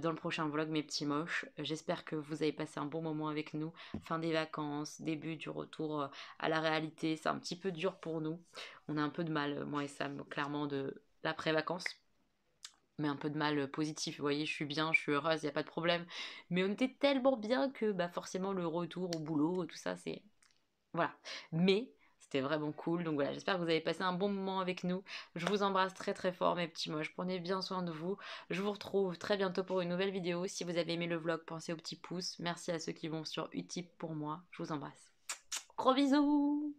dans le prochain vlog, mes petits moches. J'espère que vous avez passé un bon moment avec nous. Fin des vacances, début du retour à la réalité. C'est un petit peu dur pour nous. On a un peu de mal, moi et Sam, clairement, de l'après-vacances. Mais un peu de mal positif, vous voyez, je suis bien, je suis heureuse, il n'y a pas de problème. Mais on était tellement bien que bah, forcément le retour au boulot, tout ça, c'est... Voilà. Mais c'était vraiment cool. Donc voilà, j'espère que vous avez passé un bon moment avec nous. Je vous embrasse très très fort mes petits moches. Prenez bien soin de vous. Je vous retrouve très bientôt pour une nouvelle vidéo. Si vous avez aimé le vlog, pensez au petit pouce. Merci à ceux qui vont sur Utip pour moi. Je vous embrasse. Gros bisous!